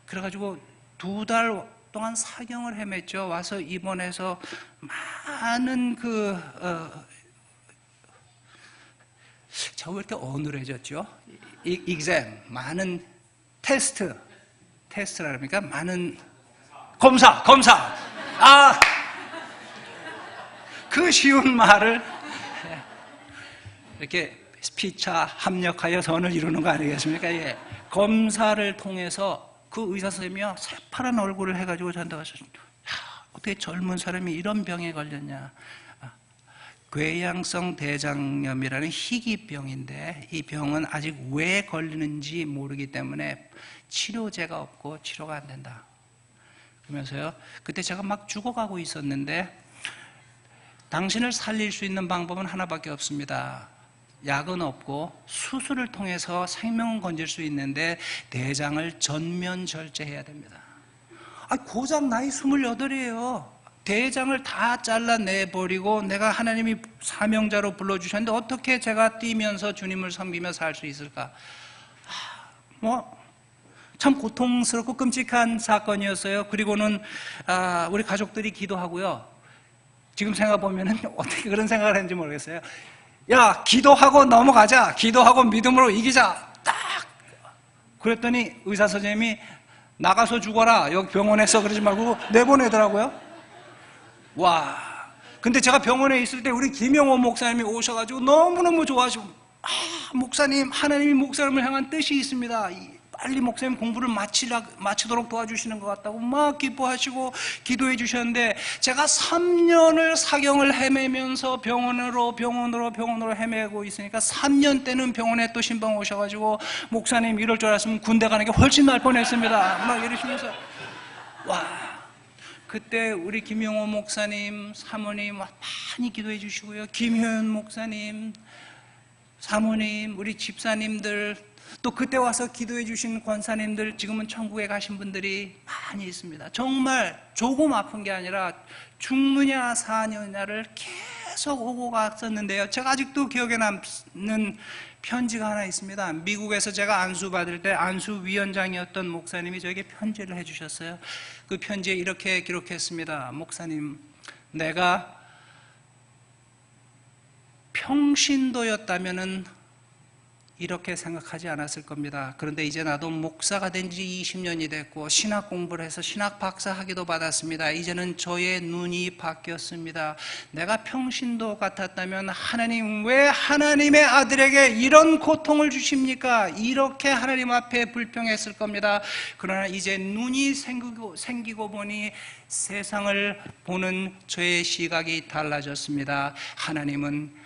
그래가지고 2달 동안 사경을 헤맸죠. 와서 입원해서 많은 저 왜 이렇게 어눌해졌죠? exam, 많은 테스트라 그럽니까? 많은 검사. 그 쉬운 말을 이렇게 피차 합력하여 선을 이루는 거 아니겠습니까? 예. 검사를 통해서 그 의사 선생님이요, 새파란 얼굴을 해가지고 저한테 가서, 어떻게 젊은 사람이 이런 병에 걸렸냐? 궤양성 대장염이라는 희귀병인데 이 병은 아직 왜 걸리는지 모르기 때문에 치료제가 없고 치료가 안 된다. 그러면서요, 그때 제가 막 죽어가고 있었는데 당신을 살릴 수 있는 방법은 하나밖에 없습니다. 약은 없고 수술을 통해서 생명은 건질 수 있는데 대장을 전면 절제해야 됩니다. 고작 나이 28이에요. 대장을 다 잘라내버리고 내가 하나님이 사명자로 불러주셨는데 어떻게 제가 뛰면서 주님을 섬기며 살 수 있을까? 참 고통스럽고 끔찍한 사건이었어요. 그리고는 우리 가족들이 기도하고요. 지금 생각해보면 어떻게 그런 생각을 했는지 모르겠어요. 야, 기도하고 넘어가자. 기도하고 믿음으로 이기자. 딱! 그랬더니 의사 선생님이 나가서 죽어라. 여기 병원에서 그러지 말고 내보내더라고요. 와. 근데 제가 병원에 있을 때 우리 김영호 목사님이 오셔가지고 너무너무 좋아하시고, 목사님, 하나님이 목사님을 향한 뜻이 있습니다. 빨리 목사님 공부를 마치도록 도와주시는 것 같다고 막 기뻐하시고 기도해 주셨는데, 제가 3년을 사경을 헤매면서 병원으로 헤매고 있으니까 3년 때는 병원에 또 신방 오셔가지고, 목사님 이럴 줄 알았으면 군대 가는 게 훨씬 나을 뻔했습니다. 막 이러시면서, 와. 그때 우리 김영호 목사님, 사모님 많이 기도해 주시고요. 김효연 목사님, 사모님, 우리 집사님들, 또 그때 와서 기도해 주신 권사님들, 지금은 천국에 가신 분들이 많이 있습니다. 정말 조금 아픈 게 아니라 죽느냐 사느냐를 계속 오고 갔었는데요. 제가 아직도 기억에 남는 편지가 하나 있습니다. 미국에서 제가 안수 받을 때 안수위원장이었던 목사님이 저에게 편지를 해주셨어요. 그 편지에 이렇게 기록했습니다. 목사님, 내가 평신도였다면은 이렇게 생각하지 않았을 겁니다. 그런데 이제 나도 목사가 된 지 20년이 됐고 신학 공부를 해서 신학 박사 학위도 받았습니다. 이제는 저의 눈이 바뀌었습니다. 내가 평신도 같았다면 하나님, 왜 하나님의 아들에게 이런 고통을 주십니까? 이렇게 하나님 앞에 불평했을 겁니다. 그러나 이제 눈이 생기고 보니 세상을 보는 저의 시각이 달라졌습니다. 하나님은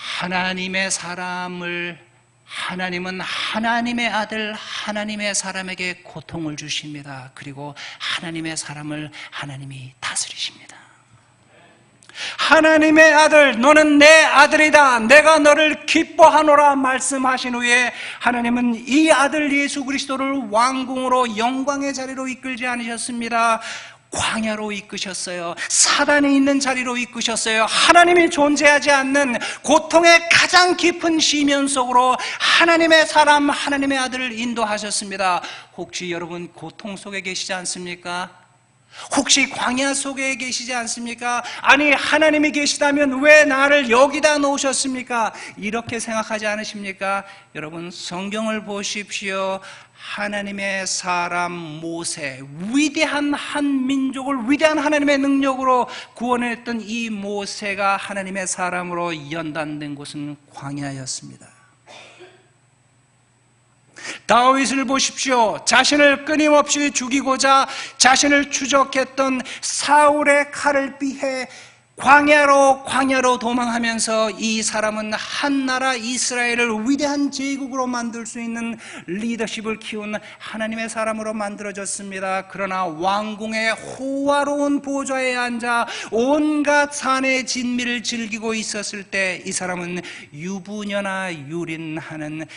하나님의 아들, 하나님의 사람에게 고통을 주십니다. 그리고 하나님의 사람을 하나님이 다스리십니다. 하나님의 아들, 너는 내 아들이다, 내가 너를 기뻐하노라 말씀하신 후에 하나님은 이 아들 예수 그리스도를 왕궁으로 영광의 자리로 이끌지 않으셨습니다. 광야로 이끄셨어요. 사단이 있는 자리로 이끄셨어요. 하나님이 존재하지 않는 고통의 가장 깊은 시면 속으로 하나님의 사람, 하나님의 아들을 인도하셨습니다. 혹시 여러분 고통 속에 계시지 않습니까? 혹시 광야 속에 계시지 않습니까? 아니, 하나님이 계시다면 왜 나를 여기다 놓으셨습니까? 이렇게 생각하지 않으십니까? 여러분, 성경을 보십시오. 하나님의 사람 모세, 위대한 한 민족을 위대한 하나님의 능력으로 구원했던 이 모세가 하나님의 사람으로 연단된 곳은 광야였습니다. 다윗을 보십시오. 자신을 끊임없이 죽이고자 자신을 추적했던 사울의 칼을 피해 광야로 도망하면서 이 사람은 한 나라 이스라엘을 위대한 제국으로 만들 수 있는 리더십을 키운 하나님의 사람으로 만들어졌습니다. 그러나 왕궁의 호화로운 보좌에 앉아 온갖 산의 진미를 즐기고 있었을 때 이 사람은 유부녀나 유린하는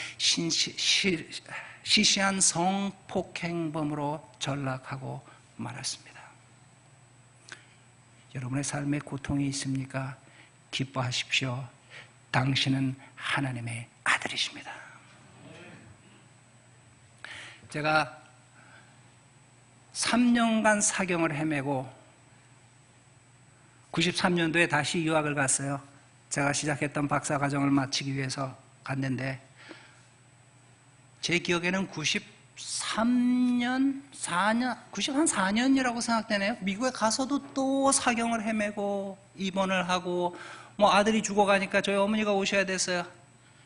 시시한 성폭행범으로 전락하고 말았습니다. 여러분의 삶에 고통이 있습니까? 기뻐하십시오. 당신은 하나님의 아들이십니다. 제가 3년간 사경을 헤매고 93년도에 다시 유학을 갔어요. 제가 시작했던 박사과정을 마치기 위해서 갔는데 제 기억에는 94년이라고 생각되네요. 미국에 가서도 또 사경을 헤매고 입원을 하고 아들이 죽어가니까 저희 어머니가 오셔야 됐어요.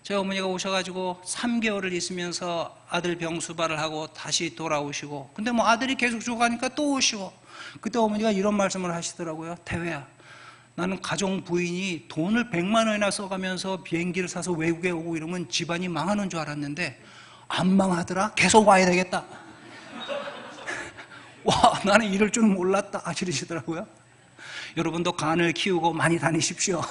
저희 어머니가 오셔가지고 3개월을 있으면서 아들 병수발을 하고 다시 돌아오시고, 근데 아들이 계속 죽어가니까 또 오시고, 그때 어머니가 이런 말씀을 하시더라고요. 태회야, 나는 가정 부인이 돈을 100만 원이나 써가면서 비행기를 사서 외국에 오고 이러면 집안이 망하는 줄 알았는데 안 망하더라. 계속 와야 되겠다. 와, 나는 이럴 줄 몰랐다 이러시더라고요. 여러분도 간을 키우고 많이 다니십시오.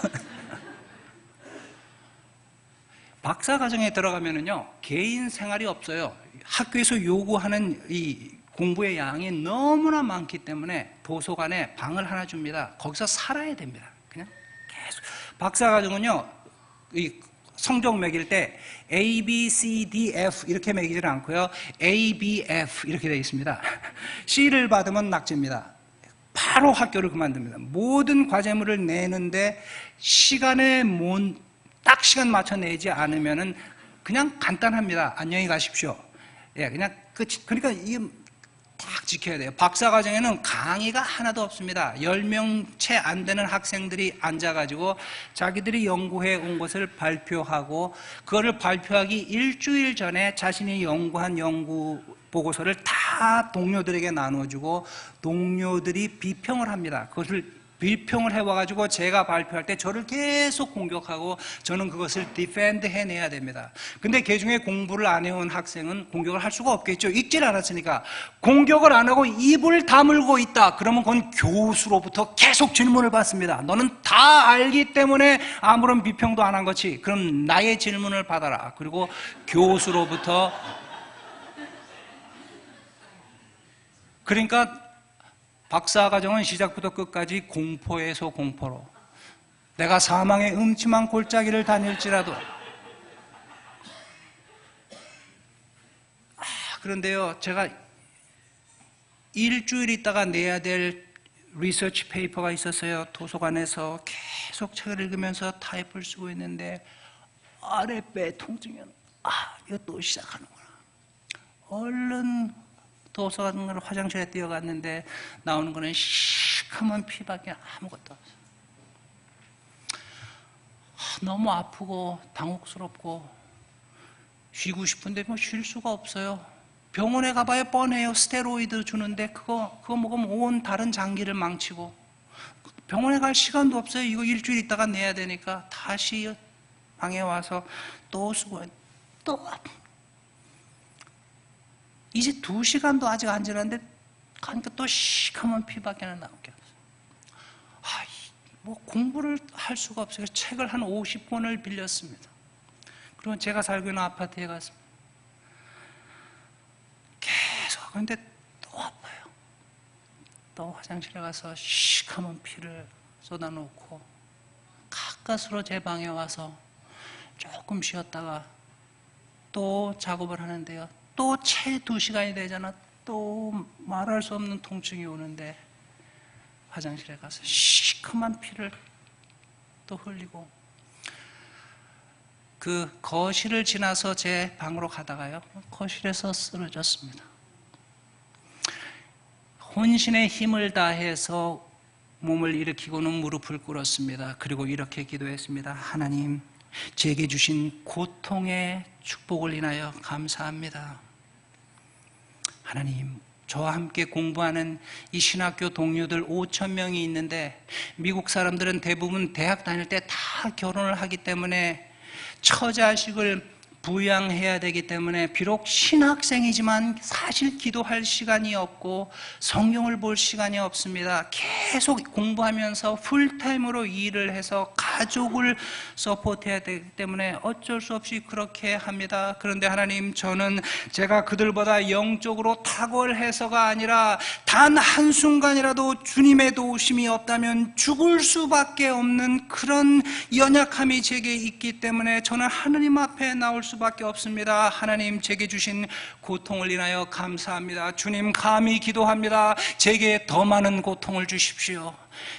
박사과정에 들어가면은요, 개인 생활이 없어요. 학교에서 요구하는 이 공부의 양이 너무나 많기 때문에 도서관에 방을 하나 줍니다. 거기서 살아야 됩니다. 그냥 계속. 박사과정은요, 이 성적 매길 때 A, B, C, D, F 이렇게 매기질 않고요, A, B, F 이렇게 되어 있습니다. C를 받으면 낙제입니다. 바로 학교를 그만둡니다. 모든 과제물을 내는데 시간에 딱 시간 맞춰 내지 않으면은 그냥 간단합니다. 안녕히 가십시오. 예, 그냥 끝. 그러니까 이게 딱 지켜야 돼요. 박사과정에는 강의가 하나도 없습니다. 10명 채 안 되는 학생들이 앉아가지고 자기들이 연구해 온 것을 발표하고, 그거를 발표하기 일주일 전에 자신이 연구한 연구 보고서를 다 동료들에게 나눠주고, 동료들이 비평을 합니다. 그것을 비평을 해와가지고 제가 발표할 때 저를 계속 공격하고, 저는 그것을 디펜드 해내야 됩니다. 근데 그 중에 공부를 안 해온 학생은 공격을 할 수가 없겠죠. 읽질 않았으니까. 공격을 안 하고 입을 다물고 있다. 그러면 그건 교수로부터 계속 질문을 받습니다. 너는 다 알기 때문에 아무런 비평도 안 한 거지. 그럼 나의 질문을 받아라. 그리고 교수로부터, 그러니까 박사과정은 시작부터 끝까지 공포에서 공포로, 내가 사망의 음침한 골짜기를 다닐지라도. 그런데요, 제가 일주일 있다가 내야 될 리서치 페이퍼가 있었어요. 도서관에서 계속 책을 읽으면서 타입을 쓰고 있는데 아랫배 통증이, 이거 또 시작하는구나. 얼른 도서관 화장실에 뛰어갔는데 나오는 거는 시커먼 피밖에 아무것도 없어요. 너무 아프고 당혹스럽고 쉬고 싶은데 뭐 쉴 수가 없어요. 병원에 가봐야 뻔해요. 스테로이드 주는데 그거 먹으면 온 다른 장기를 망치고, 병원에 갈 시간도 없어요. 이거 일주일 있다가 내야 되니까 다시 방에 와서 또 수고해, 또 아프. 이제 2시간도 아직 안 지났는데 가니까 또 시커먼 피밖에 안 나올 게 없어요. 뭐 공부를 할 수가 없어요. 책을 한 50권을 빌렸습니다. 그리고 제가 살고 있는 아파트에 갔습니다. 계속 하는데 또 아파요. 또 화장실에 가서 시커먼 피를 쏟아놓고 가까스로 제 방에 와서 조금 쉬었다가 또 작업을 하는데요, 또 채 2시간이 되잖아. 또 말할 수 없는 통증이 오는데 화장실에 가서 시커먼 피를 또 흘리고, 그 거실을 지나서 제 방으로 가다가요, 거실에서 쓰러졌습니다. 혼신의 힘을 다해서 몸을 일으키고는 무릎을 꿇었습니다. 그리고 이렇게 기도했습니다. 하나님, 제게 주신 고통의 축복을 인하여 감사합니다. 하나님, 저와 함께 공부하는 이 신학교 동료들 5,000명이 있는데, 미국 사람들은 대부분 대학 다닐 때 다 결혼을 하기 때문에 처자식을 부양해야 되기 때문에 비록 신학생이지만 사실 기도할 시간이 없고 성경을 볼 시간이 없습니다. 계속 공부하면서 풀타임으로 일을 해서 가족을 서포트해야 되기 때문에 어쩔 수 없이 그렇게 합니다. 그런데 하나님, 저는 제가 그들보다 영적으로 탁월해서가 아니라 단 한순간이라도 주님의 도우심이 없다면 죽을 수밖에 없는 그런 연약함이 제게 있기 때문에 저는 하나님 앞에 나올 수밖에 없습니다. 하나님, 제게 주신 고통을 인하여 감사합니다. 주님, 감히 기도합니다. 제게 더 많은 고통을 주십시오.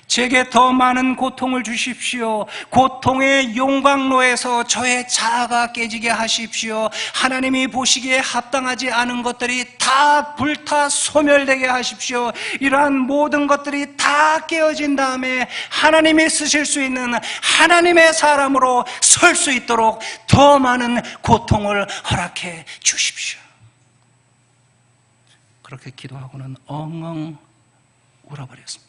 제게 더 많은 고통을 주십시오. 고통의 용광로에서 저의 자아가 깨지게 하십시오. 하나님이 보시기에 합당하지 않은 것들이 다 불타 소멸되게 하십시오. 이러한 모든 것들이 다 깨어진 다음에 하나님이 쓰실 수 있는 하나님의 사람으로 설 수 있도록 더 많은 고통을 허락해 주십시오. 그렇게 기도하고는 엉엉 울어버렸습니다.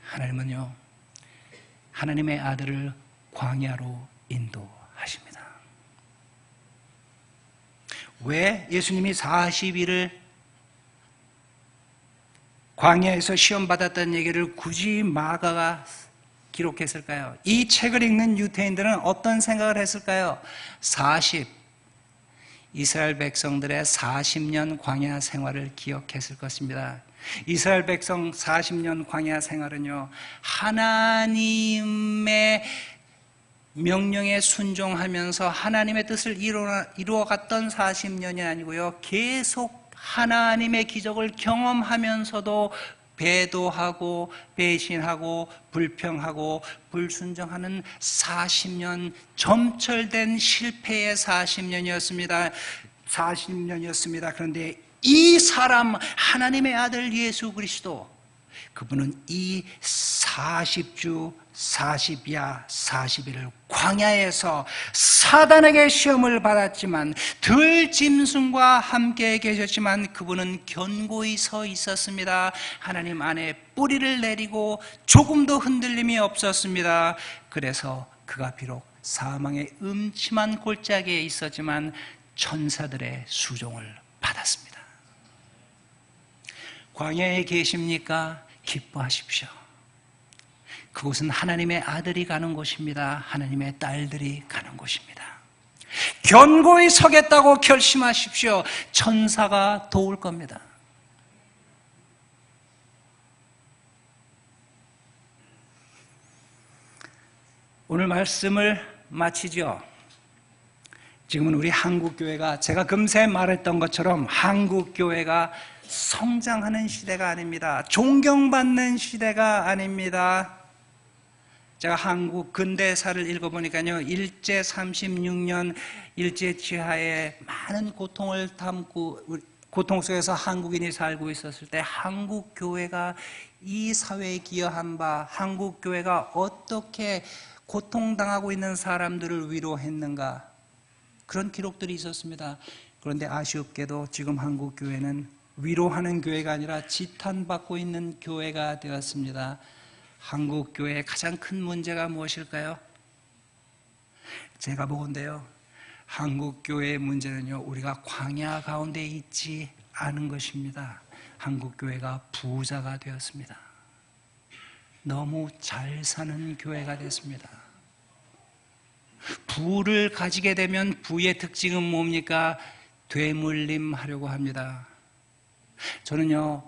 하나님은요, 하나님의 아들을 광야로 인도하십니다. 왜 예수님이 40일을 광야에서 시험받았다는 얘기를 굳이 마가가 기록했을까요? 이 책을 읽는 유대인들은 어떤 생각을 했을까요? 이스라엘 백성들의 40년 광야 생활을 기억했을 것입니다. 이스라엘 백성 40년 광야 생활은요, 하나님의 명령에 순종하면서 하나님의 뜻을 이루어갔던 40년이 아니고요, 계속 하나님의 기적을 경험하면서도 배도하고 배신하고 불평하고 불순종하는 40년, 점철된 실패의 40년이었습니다. 40년이었습니다. 그런데 이 사람, 하나님의 아들 예수 그리스도, 그분은 이 40주 40야 40일을 광야에서 사단에게 시험을 받았지만, 들짐승과 함께 계셨지만 그분은 견고히 서 있었습니다. 하나님 안에 뿌리를 내리고 조금도 흔들림이 없었습니다. 그래서 그가 비록 사망의 음침한 골짜기에 있었지만 천사들의 수종을 받았습니다. 광야에 계십니까? 기뻐하십시오. 그곳은 하나님의 아들이 가는 곳입니다. 하나님의 딸들이 가는 곳입니다. 견고히 서겠다고 결심하십시오. 천사가 도울 겁니다. 오늘 말씀을 마치죠. 지금은 우리 한국교회가, 제가 금세 말했던 것처럼 한국교회가 성장하는 시대가 아닙니다. 존경받는 시대가 아닙니다. 제가 한국 근대사를 읽어보니까요, 일제 36년 일제 지하에 많은 고통을 담고 고통 속에서 한국인이 살고 있었을 때 한국교회가 이 사회에 기여한 바, 한국교회가 어떻게 고통당하고 있는 사람들을 위로했는가, 그런 기록들이 있었습니다. 그런데 아쉽게도 지금 한국교회는 위로하는 교회가 아니라 지탄받고 있는 교회가 되었습니다. 한국교회의 가장 큰 문제가 무엇일까요? 제가 보건대요, 한국교회의 문제는요, 우리가 광야 가운데 있지 않은 것입니다. 한국교회가 부자가 되었습니다. 너무 잘 사는 교회가 됐습니다. 부를 가지게 되면 부의 특징은 뭡니까? 되물림 하려고 합니다. 저는요,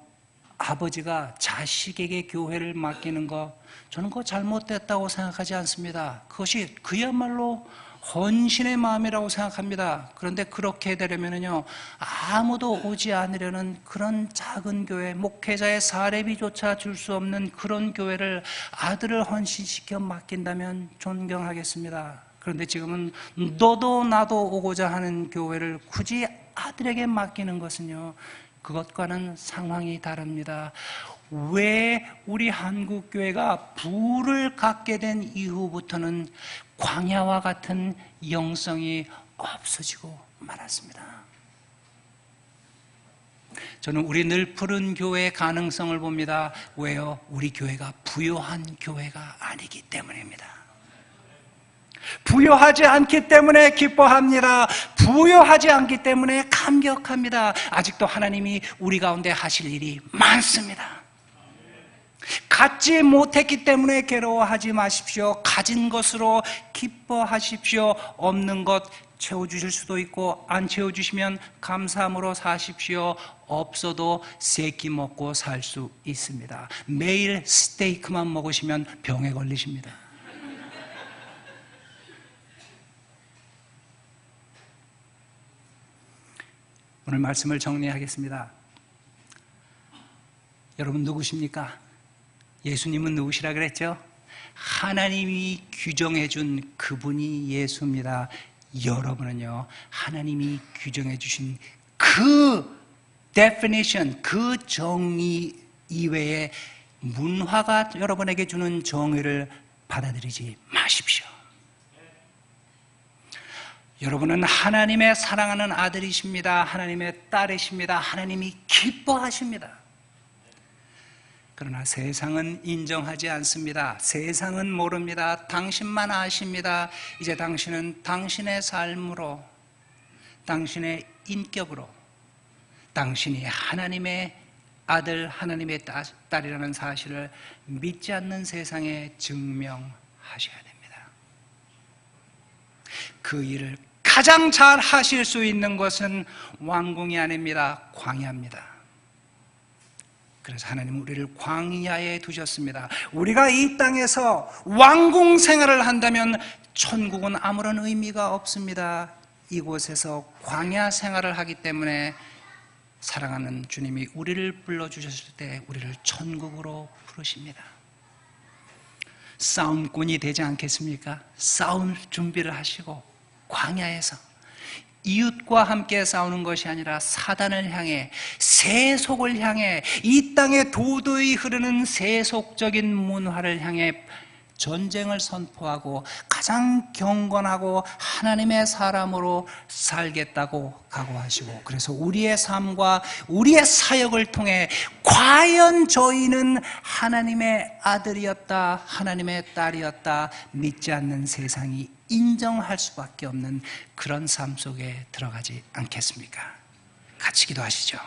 아버지가 자식에게 교회를 맡기는 거, 저는 그거 잘못됐다고 생각하지 않습니다. 그것이 그야말로 헌신의 마음이라고 생각합니다. 그런데 그렇게 되려면요, 아무도 오지 않으려는 그런 작은 교회, 목회자의 사례비조차 줄 수 없는 그런 교회를 아들을 헌신시켜 맡긴다면 존경하겠습니다. 그런데 지금은 너도 나도 오고자 하는 교회를 굳이 아들에게 맡기는 것은요, 그것과는 상황이 다릅니다. 왜 우리 한국교회가 부를 갖게 된 이후부터는 광야와 같은 영성이 없어지고 말았습니다. 저는 우리 늘 푸른 교회의 가능성을 봅니다. 왜요? 우리 교회가 부요한 교회가 아니기 때문입니다. 부요하지 않기 때문에 기뻐합니다. 부요하지 않기 때문에 감격합니다. 아직도 하나님이 우리 가운데 하실 일이 많습니다. 갖지 못했기 때문에 괴로워하지 마십시오. 가진 것으로 기뻐하십시오. 없는 것 채워주실 수도 있고, 안 채워주시면 감사함으로 사십시오. 없어도 세 끼 먹고 살 수 있습니다. 매일 스테이크만 먹으시면 병에 걸리십니다. 오늘 말씀을 정리하겠습니다. 여러분 누구십니까? 예수님은 누구시라 그랬죠? 하나님이 규정해 준 그분이 예수입니다. 여러분은요, 하나님이 규정해 주신 그 definition, 그 정의 이외에 문화가 여러분에게 주는 정의를 받아들이지 마십시오. 여러분은 하나님의 사랑하는 아들이십니다. 하나님의 딸이십니다. 하나님이 기뻐하십니다. 그러나 세상은 인정하지 않습니다. 세상은 모릅니다. 당신만 아십니다. 이제 당신은 당신의 삶으로, 당신의 인격으로, 당신이 하나님의 아들, 하나님의 딸이라는 사실을 믿지 않는 세상에 증명하셔야 됩니다. 그 일을 가장 잘 하실 수 있는 것은 왕궁이 아닙니다. 광야입니다. 그래서 하나님은 우리를 광야에 두셨습니다. 우리가 이 땅에서 왕궁 생활을 한다면 천국은 아무런 의미가 없습니다. 이곳에서 광야 생활을 하기 때문에 사랑하는 주님이 우리를 불러주셨을 때 우리를 천국으로 부르십니다. 싸움꾼이 되지 않겠습니까? 싸움 준비를 하시고 광야에서 이웃과 함께 싸우는 것이 아니라 사단을 향해, 세속을 향해, 이 땅에 도도히 흐르는 세속적인 문화를 향해 전쟁을 선포하고 가장 경건하고 하나님의 사람으로 살겠다고 각오하시고, 그래서 우리의 삶과 우리의 사역을 통해 과연 저희는 하나님의 아들이었다, 하나님의 딸이었다 믿지 않는 세상이 인정할 수밖에 없는 그런 삶 속에 들어가지 않겠습니까? 같이 기도하시죠.